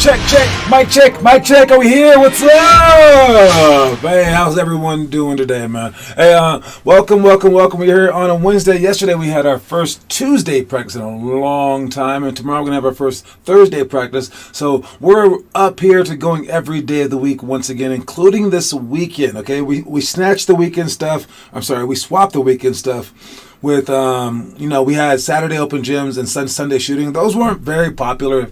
Mic check, are we here? What's up? Hey, how's everyone doing today, man? Hey, welcome. We're here on a Wednesday. Yesterday we had our first Tuesday practice in a long time, and tomorrow we're going to have our first Thursday practice. So we're up here to going every day of the week once again, including this weekend, okay? We snatched the weekend stuff. We swapped the weekend stuff with, we had Saturday open gyms and Sunday shooting. Those weren't very popular.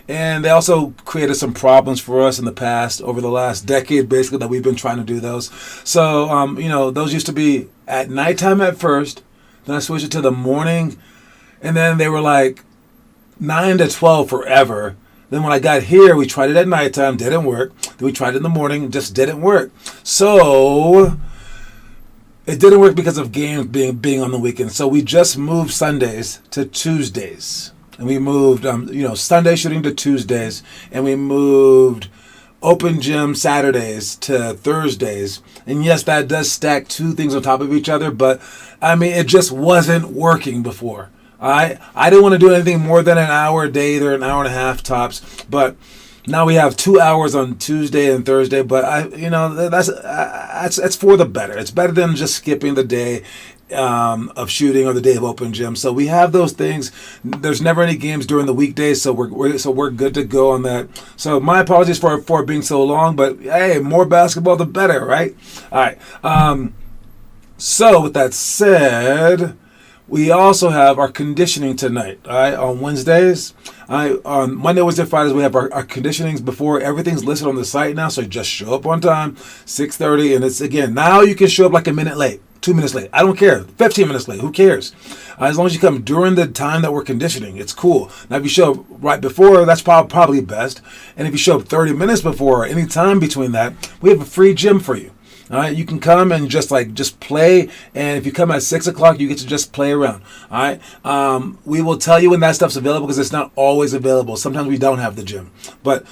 And they also created some problems for us in the past, over the last decade, basically, that we've been trying to do those. So, those used to be at nighttime at first. Then I switched it to the morning. And then they were like 9 to 12 forever. Then when I got here, we tried it at nighttime, didn't work. Then we tried it in the morning, just didn't work. So it didn't work because of games being on the weekend. So we just moved Sundays to Tuesdays. And we moved, Sunday shooting to Tuesdays, and we moved open gym Saturdays to Thursdays. And yes, that does stack two things on top of each other, but it just wasn't working before. I didn't want to do anything more than an hour a day, either an hour and a half tops. But now we have 2 hours on Tuesday and Thursday. But that's for the better. It's better than just skipping the day of shooting or the day of open gym. So we have those things. There's never any games during the weekdays, so we're good to go on that. So my apologies for it being so long, but hey, more basketball the better, right? All right. So with that said, we also have our conditioning tonight. All right, on Wednesdays. On Monday, Wednesday, Fridays, we have our conditionings before. Everything's listed on the site now, so just show up on time, 6:30, and it's again now you can show up like a minute late. 2 minutes late. I don't care. 15 minutes late. Who cares? As long as you come during the time that we're conditioning, it's cool. Now, if you show up right before, that's probably best. And if you show up 30 minutes before or any time between that, we have a free gym for you. All right, you can come and just play, and if you come at 6 o'clock, you get to just play around. All right, we will tell you when that stuff's available because it's not always available. Sometimes we don't have the gym, but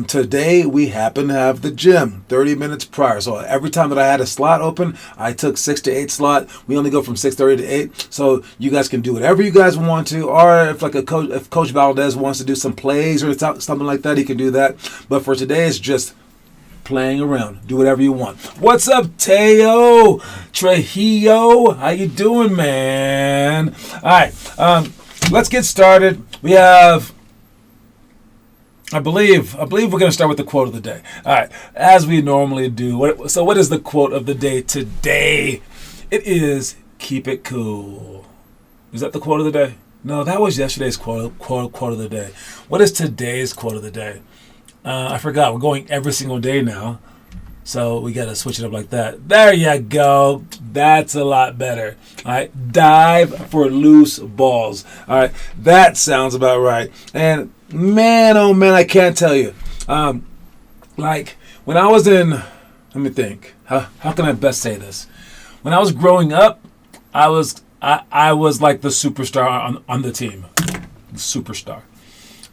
today we happen to have the gym 30 minutes prior. So every time that I had a slot open, I took 6 to 8 slot. We only go from 6:30 to 8, so you guys can do whatever you guys want to. Or if Coach Valdez wants to do some plays or something like that, he can do that. But for today, it's just playing around. Do whatever you want. What's up, Teo Trujillo? How you doing, man? All right, let's get started. We have, I believe we're going to start with the quote of the day. All right, as we normally do. So what is the quote of the day today? It is, keep it cool. Is that the quote of the day? No, that was yesterday's quote of the day. What is today's quote of the day? I forgot. We're going every single day now. So we got to switch it up like that. There you go. That's a lot better. All right. Dive for loose balls. All right. That sounds about right. And man, oh man, I can't tell you. Like when I was in, let me think. How can I best say this? When I was growing up, I was like the superstar on the team. The superstar.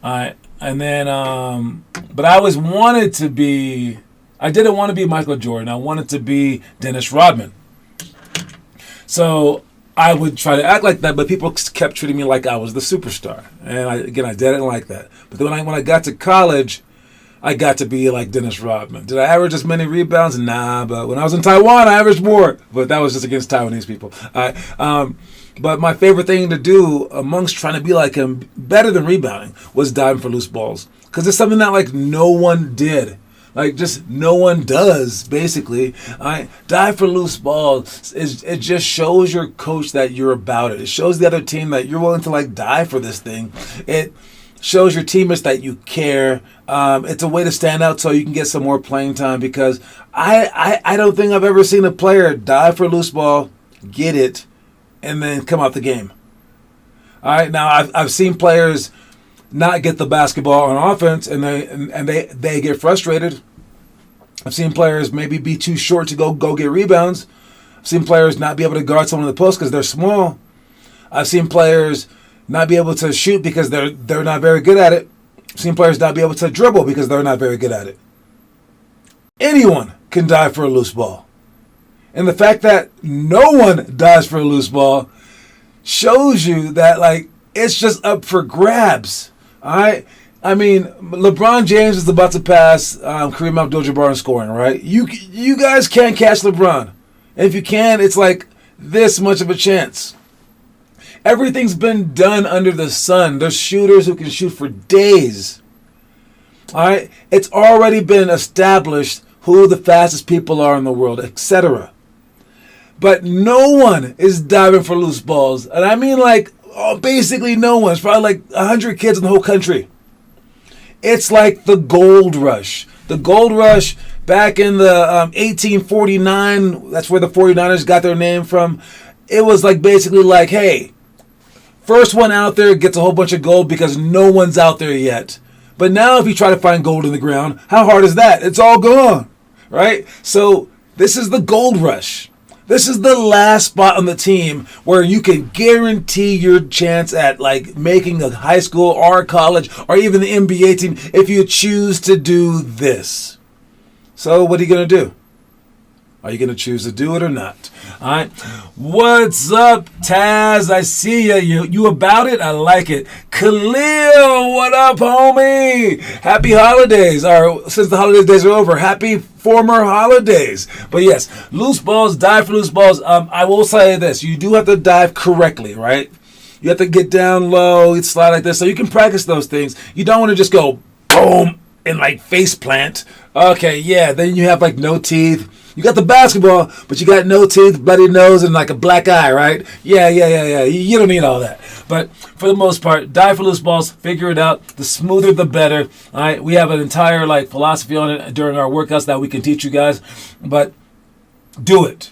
All right. And then, but I always wanted to be, I didn't want to be Michael Jordan. I wanted to be Dennis Rodman. So I would try to act like that, but people kept treating me like I was the superstar. And I didn't like that. But then when I got to college, I got to be like Dennis Rodman. Did I average as many rebounds? Nah, but when I was in Taiwan, I averaged more. But that was just against Taiwanese people. All right. But my favorite thing to do amongst trying to be like him, better than rebounding, was diving for loose balls. Because it's something that like no one did. Like just no one does, basically. Dive for loose balls. It just shows your coach that you're about it. It shows the other team that you're willing to like die for this thing. It shows your teammates that you care. It's a way to stand out so you can get some more playing time, because I don't think I've ever seen a player dive for a loose ball, get it, and then come out the game. All right, now I've seen players not get the basketball on offense, and they get frustrated. I've seen players maybe be too short to go get rebounds. I've seen players not be able to guard someone in the post because they're small. I've seen players not be able to shoot because they're not very good at it. I've seen players not be able to dribble because they're not very good at it. Anyone can dive for a loose ball. And the fact that no one dives for a loose ball shows you that, like, it's just up for grabs. All right? I mean, LeBron James is about to pass Kareem Abdul-Jabbar in scoring, right? You guys can't catch LeBron. And if you can, it's like this much of a chance. Everything's been done under the sun. There's shooters who can shoot for days. All right? It's already been established who the fastest people are in the world, etc. But no one is diving for loose balls. And I mean basically no one. It's probably like 100 kids in the whole country. It's like the gold rush. The gold rush back in the 1849, that's where the 49ers got their name from. It was basically hey, first one out there gets a whole bunch of gold because no one's out there yet. But now if you try to find gold in the ground, how hard is that? It's all gone, right? So this is the gold rush. This is the last spot on the team where you can guarantee your chance at making a high school or college or even the NBA team if you choose to do this. So what are you going to do? Are you going to choose to do it or not? All right. What's up, Taz? I see ya. You about it? I like it. Khalil, what up, homie? Happy holidays. Or since the holiday days are over, happy former holidays. But yes, loose balls, dive for loose balls. I will say this. You do have to dive correctly, right? You have to get down low, slide like this. So you can practice those things. You don't want to just go boom and face plant. Okay, yeah. Then you have no teeth. You got the basketball, but you got no teeth, bloody nose, and a black eye, right? Yeah. You don't need all that. But for the most part, dive for loose balls, figure it out. The smoother, the better. All right, we have an entire philosophy on it during our workouts that we can teach you guys. But do it.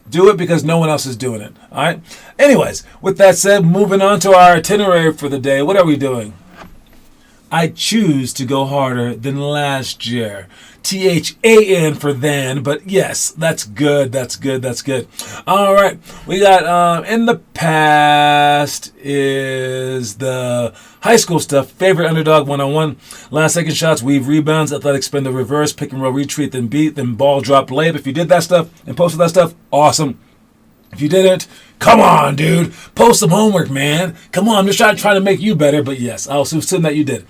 Do it because no one else is doing it. All right? Anyways, with that said, moving on to our itinerary for the day. What are we doing? I choose to go harder than last year. THAN for then, but yes, that's good. All right, we got in the past is the high school stuff. Favorite underdog 1-on-1, last second shots, weave rebounds, athletic spin the reverse, pick and roll retreat, then beat, then ball drop layup. If you did that stuff and posted that stuff, awesome. If you didn't, come on, dude. Post some homework, man. Come on, I'm just trying to make you better. But yes, I'll assume that you did.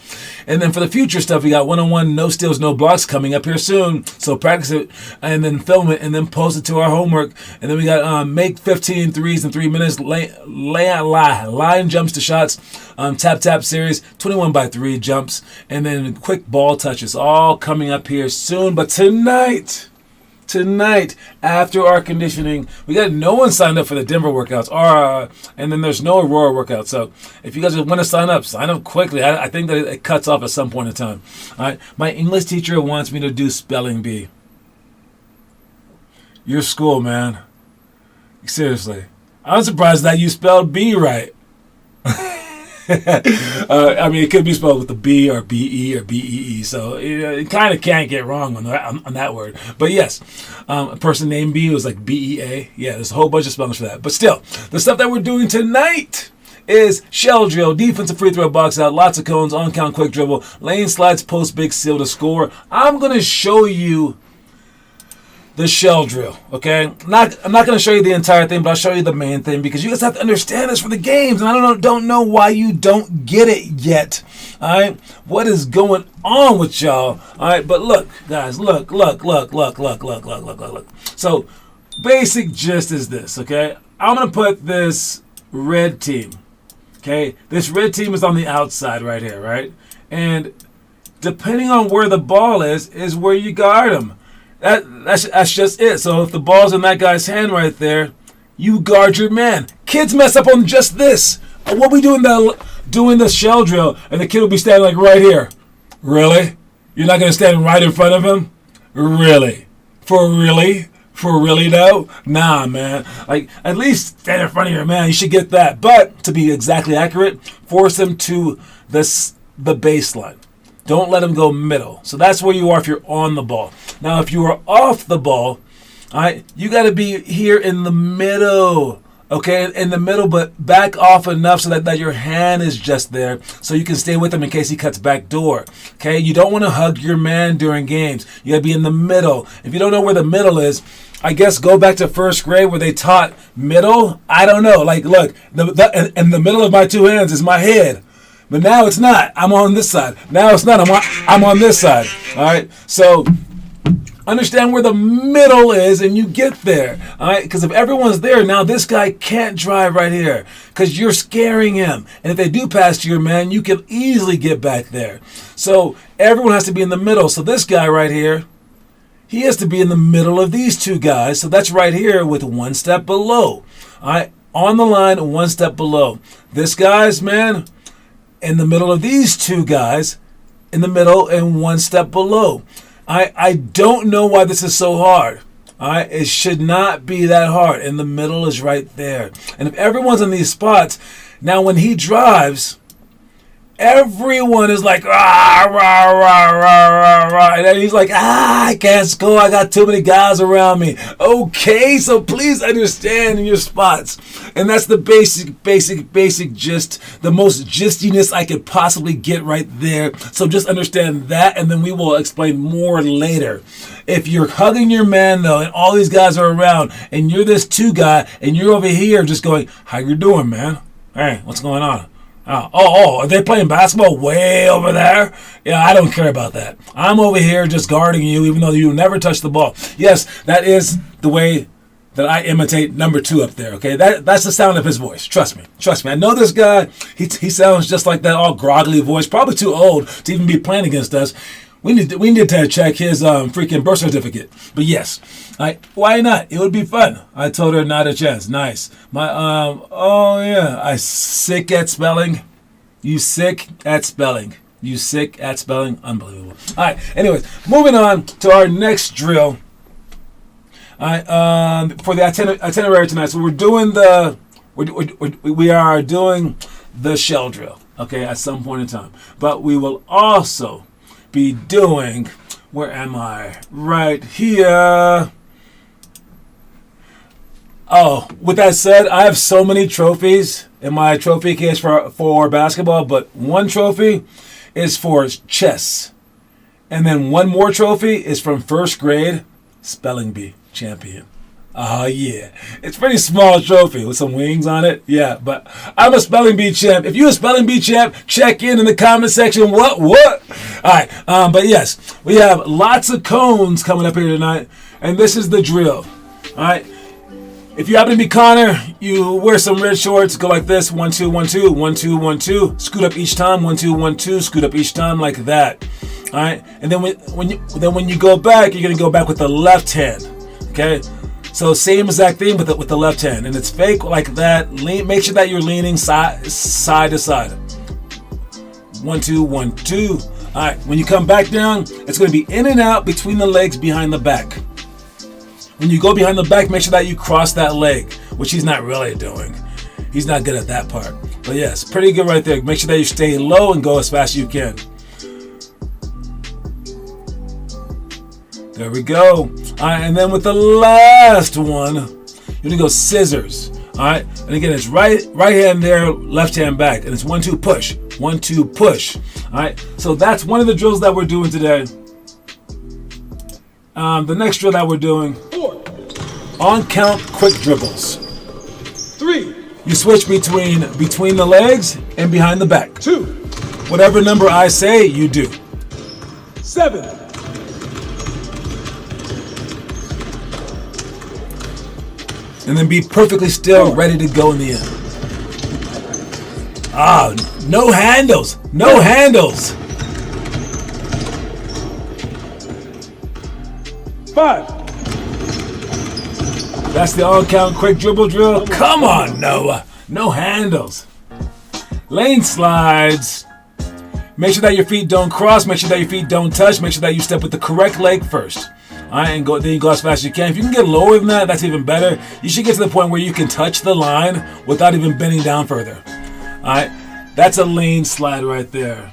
And then for the future stuff, we got 1-on-1, no steals, no blocks coming up here soon. So practice it and then film it and then post it to our homework. And then we got make 15 threes in 3 minutes, line jumps to shots, tap series, 21x3 jumps, and then quick ball touches. All coming up here soon. But tonight, after our conditioning, we got no one signed up for the Denver workouts, and then there's no Aurora workout. So if you guys want to sign up quickly. I think that it cuts off at some point in time. All right, my English teacher wants me to do spelling bee. Your school, man. Seriously, I'm surprised that you spelled B right. It could be spelled with a B or B-E or B-E-E, so it kind of can't get wrong on that word. But yes, a person named B was B-E-A. Yeah, there's a whole bunch of spellings for that. But still, the stuff that we're doing tonight is shell drill, defensive free throw, box out, lots of cones, on-count quick dribble, lane slides, post big seal to score. I'm going to show you the shell drill, okay? I'm not going to show you the entire thing, but I'll show you the main thing because you guys have to understand this for the games, and I don't know why you don't get it yet, all right? What is going on with y'all, all right? But look, guys, look. So, basic gist is this, okay? I'm going to put this red team, okay? This red team is on the outside right here, right? And depending on where the ball is where you guard them. That's just it. So if the ball's in that guy's hand right there, you guard your man. Kids mess up on just this. What we doing the shell drill, and the kid will be standing right here. Really? You're not gonna stand right in front of him? Really? For really though? Nah, man. At least stand in front of your man. You should get that. But to be exactly accurate, force him to the baseline. Don't let him go middle. So that's where you are if you're on the ball. Now, if you are off the ball, all right, you got to be here in the middle, okay? In the middle, but back off enough so that your hand is just there so you can stay with him in case he cuts back door, okay? You don't want to hug your man during games. You got to be in the middle. If you don't know where the middle is, I guess go back to first grade where they taught middle. I don't know. Look, in the middle of my two hands is my head. But now it's not. I'm on this side. Now it's not. I'm on this side. All right. So understand where the middle is and you get there. All right. Because if everyone's there, now this guy can't drive right here because you're scaring him. And if they do pass to your man, you can easily get back there. So everyone has to be in the middle. So this guy right here, he has to be in the middle of these two guys. So that's right here with one step below. All right. On the line, one step below. This guy's, man, in the middle of these two guys, in the middle and one step below. I don't know why this is so hard. All right, it should not be that hard. And the middle is right there. And if everyone's in these spots, now when he drives, everyone is like, rah, rah, rah, rah, rah, rah. And then he's like, I can't score. I got too many guys around me. Okay, so please understand your spots. And that's the basic gist, the most gistiness I could possibly get right there. So just understand that, and then we will explain more later. If you're hugging your man, though, and all these guys are around, and you're this two guy, and you're over here just going, how you doing, man? Hey, what's going on? Are they playing basketball way over there? Yeah, I don't care about that. I'm over here just guarding you, even though you never touch the ball. Yes, that is the way that I imitate number 2 up there, okay? That's the sound of his voice. Trust me. I know this guy. He sounds just like that all groggly voice, probably too old to even be playing against us. We need to check his freaking birth certificate. But yes, why not? It would be fun. I told her not a chance. Nice. I sick at spelling. You sick at spelling. Unbelievable. All right. Anyways, moving on to our next drill. All right. For the itinerary tonight. So we are doing the shell drill. Okay, at some point in time. But we will also be doing, where am I? Right here. Oh, with that said, I have so many trophies in my trophy case for basketball, but one trophy is for chess. And then one more trophy is from first grade, spelling bee champion. Oh, yeah. It's a pretty small trophy with some wings on it. Yeah, but I'm a spelling bee champ. If you're a spelling bee champ, check in the comment section. What? All right. But yes, we have lots of cones coming up here tonight, and this is the drill. All right. If you happen to be Connor, you wear some red shorts, go like this: 1 2 1 2 1 2 1 2. Scoot up each time. 1 2 1 2. Scoot up each time like that. All right. And then when you go back, you're gonna go back with the left hand. Okay. So same exact thing with the left hand, and it's fake like that. Make sure that you're leaning side to side. 1 2 1 2. All right. When you come back down, it's going to be in and out between the legs behind the back. When you go behind the back, make sure that you cross that leg, which he's not really doing. He's not good at that part. But yes, pretty good right there. Make sure that you stay low and go as fast as you can. There we go. All right, and then with the last one, you're gonna go scissors. All right, and again, it's right hand there, left hand back, and it's 1 2 push, 1 2 push. All right, so that's one of the drills that we're doing today. The next drill that we're doing, 4, on count quick dribbles. 3, You switch between the legs and behind the back. 2, Whatever number I say, you do. 7, And then be perfectly still, ready to go in the end. No handles. No handles. 5, That's the on-count quick dribble drill. Come on, Noah. No handles. Lane slides. Make sure that your feet don't cross. Make sure that your feet don't touch. Make sure that you step with the correct leg first. All right, and then you go as fast as you can. If you can get lower than that, that's even better. You should get to the point where you can touch the line without even bending down further. All right, that's a lane slide right there.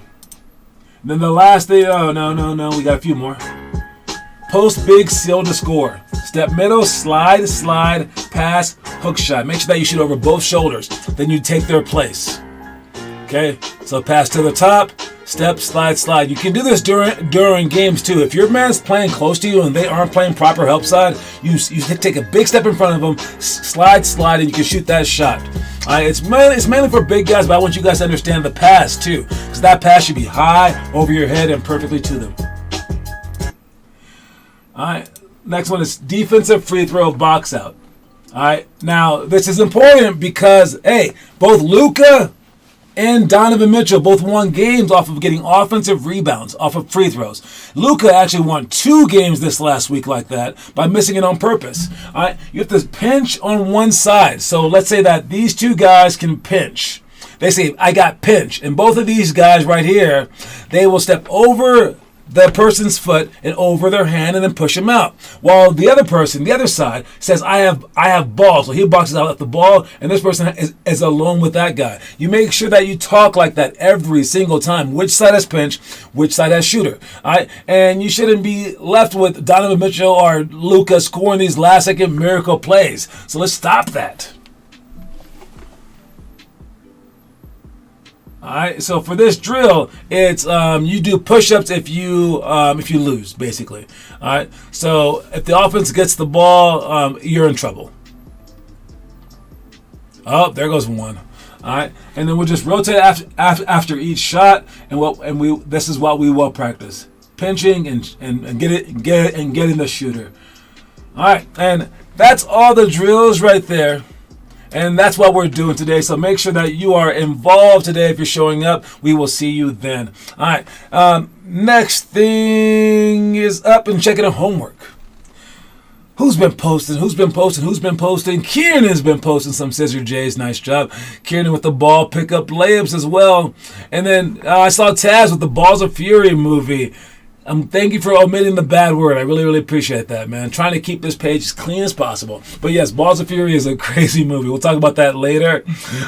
And then the last thing, no, we got a few more. Post big, seal to score. Step middle, slide, pass, hook shot. Make sure that you shoot over both shoulders. Then you take their place. Okay, so pass to the top, step, slide. You can do this during games too. If your man's playing close to you and they aren't playing proper help side, you take a big step in front of them, slide, and you can shoot that shot. It's mainly for big guys, but I want you guys to understand the pass too, because that pass should be high over your head and perfectly to them. All right. Next one is defensive free throw box out. All right. Now this is important because both Luka and Donovan Mitchell both won games off of getting offensive rebounds off of free throws. Luka actually won 2 games this last week like that by missing it on purpose. All right, you have to pinch on one side. So let's say that these 2 guys can pinch. They say, I got pinch. And both of these guys right here, they will step over the person's foot and over their hand and then push him out. While the other person, the other side, says, I have ball. So he boxes out at the ball, and this person is alone with that guy. You make sure that you talk like that every single time. Which side has pinch, which side has shooter. All right? And you shouldn't be left with Donovan Mitchell or Luka scoring these last-second miracle plays. So let's stop that. All right, so for this drill, it's you do push-ups if you lose, basically. All right, so if the offense gets the ball, you're in trouble. Oh, there goes one. All right, and then we'll just rotate after each shot, and this is what we will practice: pinching and getting the shooter. All right, and that's all the drills right there. And that's what we're doing today. So make sure that you are involved today. If you're showing up, we will see you then. All right. Next thing is up and checking out homework. Who's been posting? Kieran's been posting some Scissor J's. Nice job. Kieran with the ball pickup layups as well. And then I saw Taz with the Balls of Fury movie. Thank you for omitting the bad word. I really, really appreciate that, man. Trying to keep this page as clean as possible. But yes, Balls of Fury is a crazy movie. We'll talk about that later.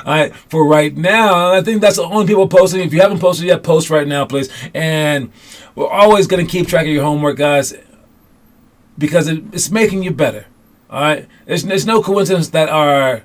All right, for right now, I think that's the only people posting. If you haven't posted yet, post right now, please. And we're always going to keep track of your homework, guys, because it's making you better. All right, there's no coincidence that our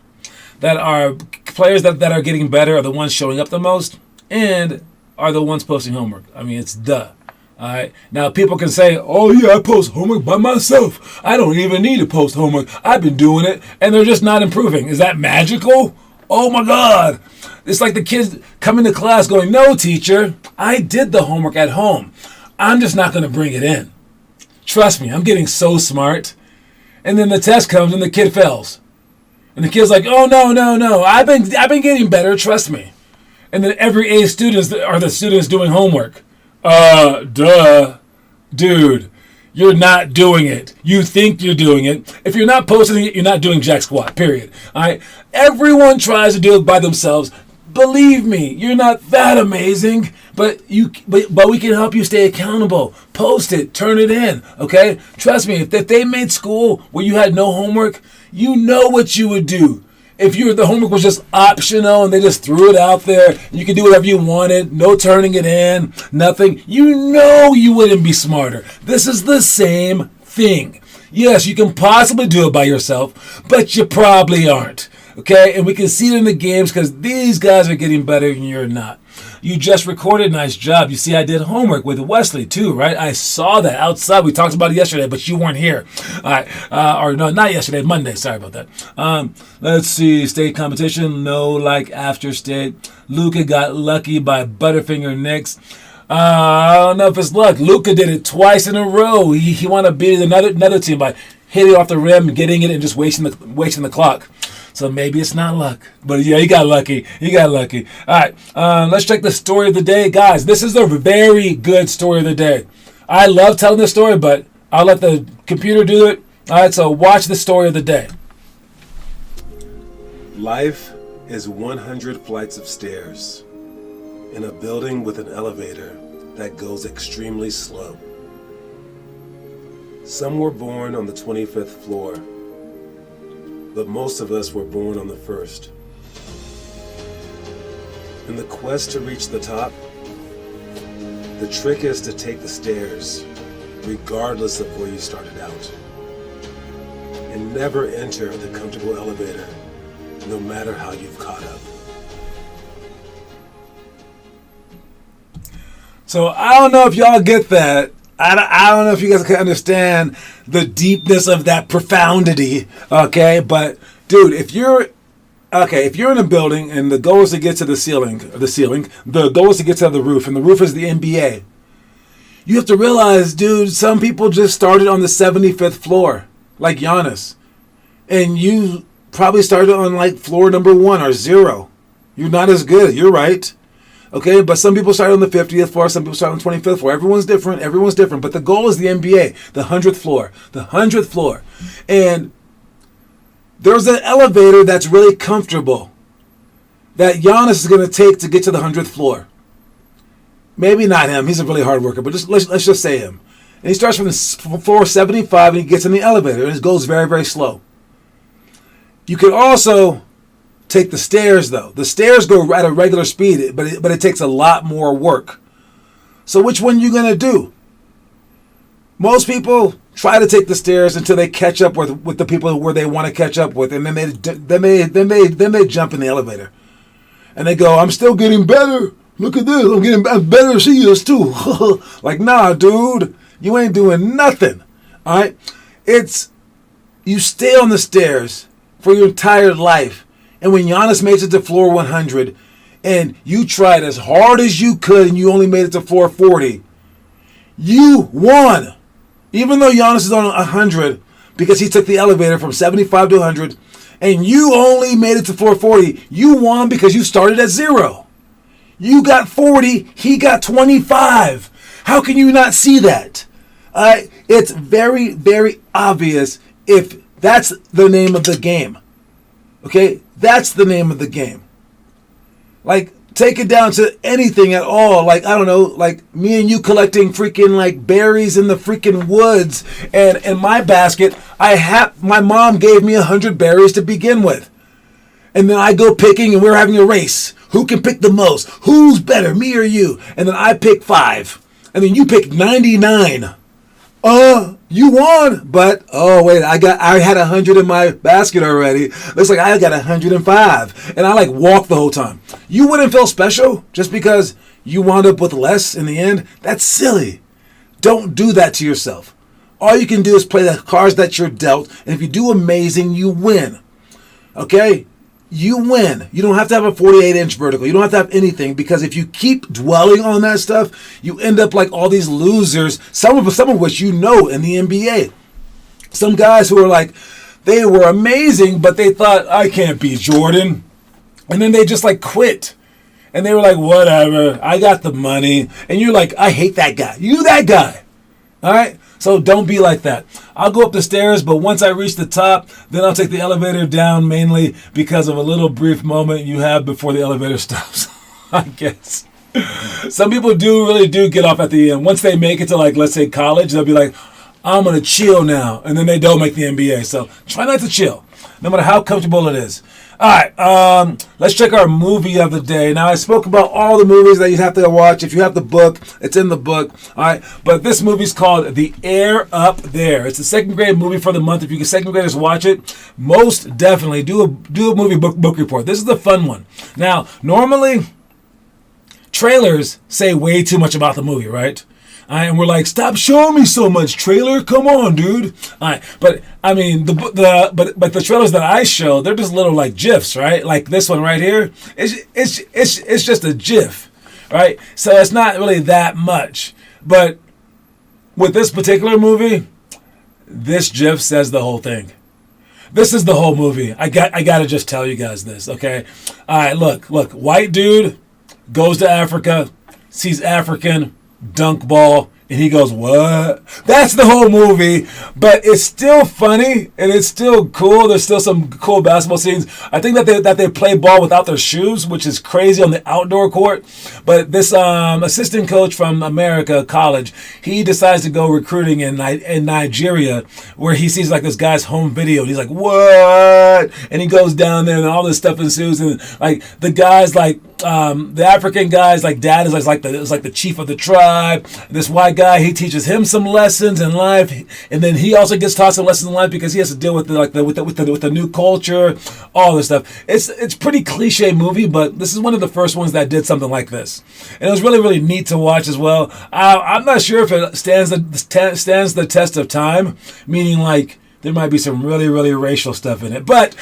players that are getting better are the ones showing up the most and are the ones posting homework. I mean, it's duh. All right. Now, people can say, oh, yeah, I post homework by myself. I don't even need to post homework. I've been doing it, and they're just not improving. Is that magical? Oh, my God. It's like the kids coming to class going, no, teacher, I did the homework at home. I'm just not going to bring it in. Trust me, I'm getting so smart. And then the test comes, and the kid fails. And the kid's like, oh, no. I've been getting better. Trust me. And then every A students are the students doing homework. Dude, you're not doing it. You think you're doing it. If you're not posting it, you're not doing jack squat, period. All right? Everyone tries to do it by themselves. Believe me, you're not that amazing, but we can help you stay accountable. Post it, turn it in, okay? Trust me, if they made school where you had no homework, you know what you would do. If the homework was just optional and they just threw it out there, you could do whatever you wanted, no turning it in, nothing, you know you wouldn't be smarter. This is the same thing. Yes, you can possibly do it by yourself, but you probably aren't. Okay? And we can see it in the games because these guys are getting better and you're not. You just recorded. Nice job. You see, I did homework with Wesley too, right? I saw that outside. We talked about it yesterday, but you weren't here. All right. Or no, not yesterday, Monday. Sorry about that. Let's see. State competition. No, like after state. Luka got lucky by Butterfinger Knicks. I don't know if it's luck. Luka did it twice in a row. He wanted to beat another team by hitting off the rim, getting it, and just wasting the clock. So maybe it's not luck. But yeah, he got lucky. All right, let's check the story of the day. Guys, this is a very good story of the day. I love telling this story, but I'll let the computer do it. All right, so watch the story of the day. Life is 100 flights of stairs in a building with an elevator that goes extremely slow. Some were born on the 25th floor, but most of us were born on the first. In the quest to reach the top, the trick is to take the stairs, regardless of where you started out, and never enter the comfortable elevator, no matter how you've caught up. So I don't know if y'all get that. I don't know if you guys can understand the deepness of that profundity, okay? But, dude, if you're okay, if you're in a building and the goal is to get to the ceiling, the goal is to get to the roof, and the roof is the NBA. You have to realize, dude, some people just started on the 75th floor, like Giannis. And you probably started on like floor number 1 or 0. You're not as good. You're right. Okay, but some people start on the 50th floor, some people start on the 25th floor. Everyone's different. But the goal is the NBA, the 100th floor. The 100th floor. And there's an elevator that's really comfortable that Giannis is going to take to get to the 100th floor. Maybe not him. He's a really hard worker, but let's just say him. And he starts from the floor 75 and he gets in the elevator and it goes very, very slow. You can also take the stairs, though. The stairs go at a regular speed, but it takes a lot more work. So which one are you going to do? Most people try to take the stairs until they catch up with the people where they want to catch up with, and then they jump in the elevator. And they go, I'm still getting better. Look at this. I'm getting better as she is, too. Like, nah, dude. You ain't doing nothing. All right? You stay on the stairs for your entire life. And when Giannis made it to floor 100, and you tried as hard as you could, and you only made it to floor 40, you won. Even though Giannis is on 100, because he took the elevator from 75 to 100, and you only made it to floor 40, you won because you started at 0. You got 40, he got 25. How can you not see that? It's very, very obvious if that's the name of the game. Okay? That's the name of the game. Like, take it down to anything at all. Like, I don't know, like me and you collecting freaking like berries in the freaking woods. And in my basket, my mom gave me 100 berries to begin with. And then I go picking and we're having a race. Who can pick the most? Who's better, me or you? And then I pick 5. And then you pick 99. You won. But, oh, wait, I had 100 in my basket already. Looks like I got 105. And I like walked the whole time. You wouldn't feel special just because you wound up with less in the end? That's silly. Don't do that to yourself. All you can do is play the cards that you're dealt. And if you do amazing, you win. Okay? You win. You don't have to have a 48-inch vertical. You don't have to have anything, because if you keep dwelling on that stuff, you end up like all these losers, some of which you know in the NBA. Some guys who are like, they were amazing, but they thought, I can't beat Jordan. And then they just like quit. And they were like, whatever, I got the money. And you're like, I hate that guy. You that guy. All right? So don't be like that. I'll go up the stairs, but once I reach the top, then I'll take the elevator down, mainly because of a little brief moment you have before the elevator stops, I guess. Some people really do get off at the end. Once they make it to, like, let's say college, they'll be like, I'm going to chill now. And then they don't make the NBA. So try not to chill, no matter how comfortable it is. All right, let's check our movie of the day. Now, I spoke about all the movies that you have to watch. If you have the book, it's in the book. All right, but this movie's called The Air Up There. It's the second grade movie for the month. If you can second graders watch it, most definitely do a movie book report. This is the fun one. Now, normally, trailers say way too much about the movie, right? And we're like, stop showing me so much, trailer. Come on, dude. All right, but I mean, but the trailers that I show, they're just little like GIFs, right? Like this one right here. It's just a GIF, right? So it's not really that much. But with this particular movie, this GIF says the whole thing. This is the whole movie. I gotta just tell you guys this, okay? All right, look. White dude goes to Africa, sees African. Dunk ball, and he goes, what? That's the whole movie, but it's still funny, and it's still cool. There's still some cool basketball scenes. I think that they play ball without their shoes, which is crazy on the outdoor court. But this assistant coach from America College, he decides to go recruiting in Nigeria, where he sees like this guy's home video, and he's like, what? And he goes down there, and all this stuff ensues, and like the guys like the African guy's like dad is like the chief of the tribe. This white guy, he teaches him some lessons in life, and then he also gets taught some lessons in life because he has to deal with the new culture, all this stuff. It's pretty cliche movie, but this is one of the first ones that did something like this, and it was really, really neat to watch as well. I'm not sure if it stands the test of time, meaning like there might be some really, really racial stuff in it. But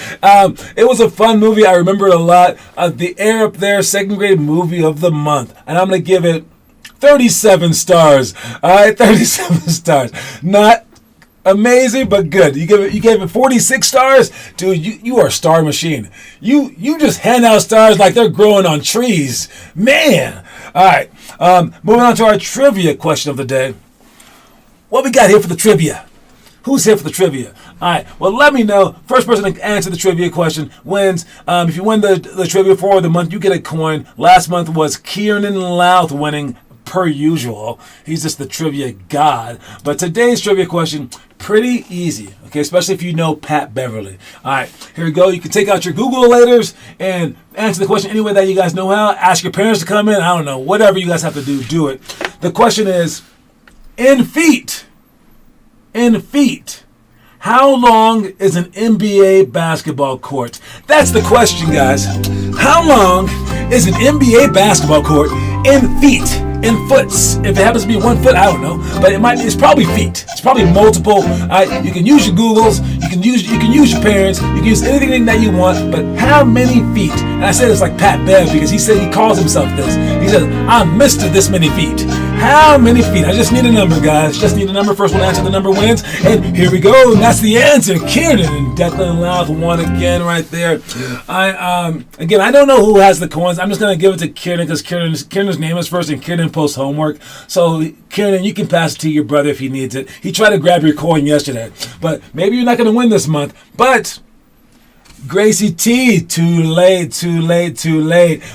it was a fun movie. I remember it a lot. The Air Up There, second grade movie of the month. And I'm going to give it 37 stars. All right, 37 stars. Not amazing, but good. You gave it 46 stars, dude. You are a star machine. You just hand out stars like they're growing on trees, man. All right, moving on to our trivia question of the day. What we got here for the trivia? Who's here for the trivia? All right, well, let me know. First person to answer the trivia question wins. If you win the trivia for the month, you get a coin. Last month was Kieran Louth winning, per usual. He's just the trivia god. But today's trivia question, pretty easy, okay, especially if you know Pat Beverly. All right, here we go. You can take out your Googleators and answer the question any way that you guys know how. Ask your parents to come in. I don't know. Whatever you guys have to do it. The question is, in feet, how long is an NBA basketball court? That's the question, guys. How long is an NBA basketball court in feet? In foots. If it happens to be 1 foot, I don't know, but it's probably feet. It's probably multiple. You can use your Googles. You can use your parents. You can use anything that you want. But how many feet? And I say this like Pat Bev because he calls himself this. He says, "I'm Mister This Many Feet." How many feet? I just need a number, guys. Just need a number. First one to answer the number wins. And here we go. And that's the answer. Kieran and Declan Louth won again right there. Again, I don't know who has the coins. I'm just gonna give it to Kieran because Kieran's name is first, and Kieran posts homework. So Kieran, you can pass it to your brother if he needs it. He tried to grab your coin yesterday, but maybe you're not gonna win this month. But Gracie T, too late.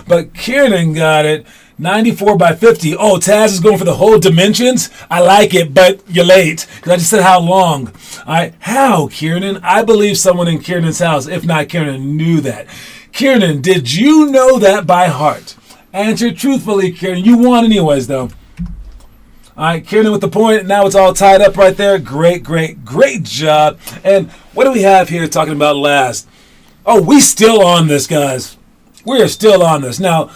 But Kieran got it. 94 by 50. Oh, Taz is going for the whole dimensions. I like it, but you're late. Because I just said how long. All right. How, Kieran? I believe someone in Kieran's house, if not Kieran, knew that. Kieran, did you know that by heart? Answer truthfully, Kieran. You won anyways, though. All right, Kieran with the point. Now it's all tied up right there. Great job. And what do we have here talking about last? Oh, we still on this, guys. We are still on this. Now,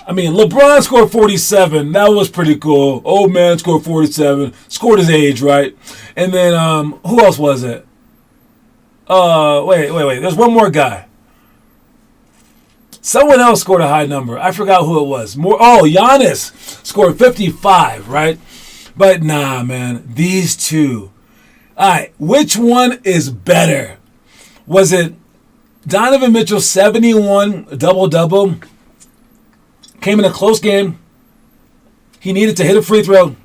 I mean, LeBron scored 47. That was pretty cool. Old man scored 47. Scored his age, right? And then, who else was it? Wait. There's one more guy. Someone else scored a high number. I forgot who it was. Giannis scored 55, right? But nah, man. These two. All right, which one is better? Was it Donovan Mitchell 71 double-double? Came in a close game. He needed to hit a free throw.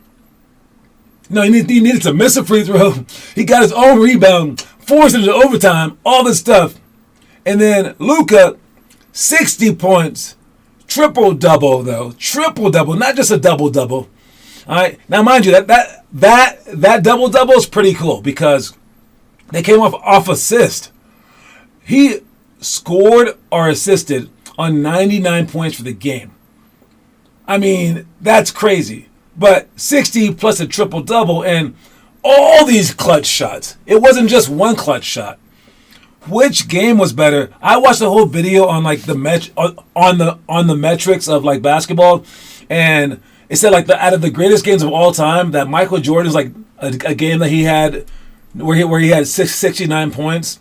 No, he needed to miss a free throw. He got his own rebound, forced into overtime, all this stuff. And then Luka, 60 points. Triple-double, though. Triple-double, not just a double-double. All right. Now, mind you, that double-double is pretty cool because they came off assist. He scored or assisted on 99 points for the game. I mean, that's crazy. But 60 plus a triple-double and all these clutch shots. It wasn't just one clutch shot. Which game was better? I watched the whole video on like on the metrics of like basketball, and it said like out of the greatest games of all time, that Michael Jordan's like a game that he had where he had 69 points.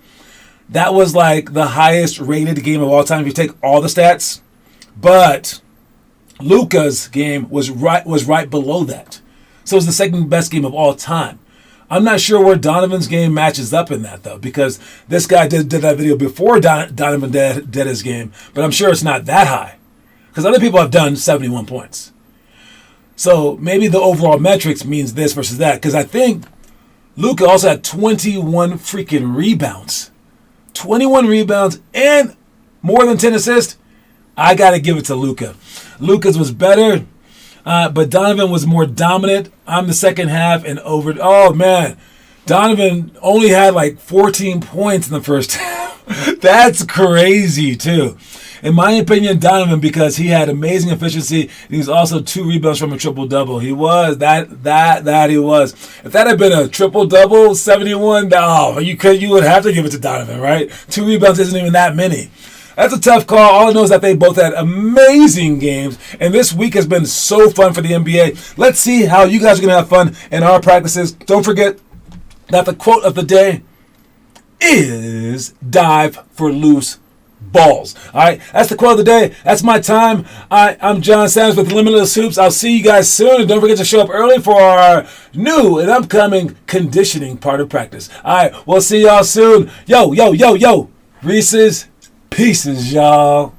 That was like the highest rated game of all time if you take all the stats. But Luka's game was right below that. So it was the second best game of all time. I'm not sure where Donovan's game matches up in that, though, because this guy did that video before Donovan did his game, but I'm sure it's not that high because other people have done 71 points. So maybe the overall metrics means this versus that, because I think Luka also had 21 freaking rebounds. 21 rebounds and more than 10 assists. I got to give it to Luka. Luka's was better, but Donovan was more dominant. I'm the second half and over. Oh, man. Donovan only had like 14 points in the first half. That's crazy, too. In my opinion, Donovan, because he had amazing efficiency, and he was also 2 rebounds from a triple-double. He was. That he was. If that had been a triple-double, 71, you would have to give it to Donovan, right? 2 rebounds isn't even that many. That's a tough call. All I know is that they both had amazing games, and this week has been so fun for the NBA. Let's see how you guys are going to have fun in our practices. Don't forget that the quote of the day is dive for loose balls. All right, that's the quote of the day. That's my time. I'm John Sanders with Limitless Hoops. I'll see you guys soon. And don't forget to show up early for our new and upcoming conditioning part of practice. All right, we'll see y'all soon. Yo. Reese's Pieces, y'all.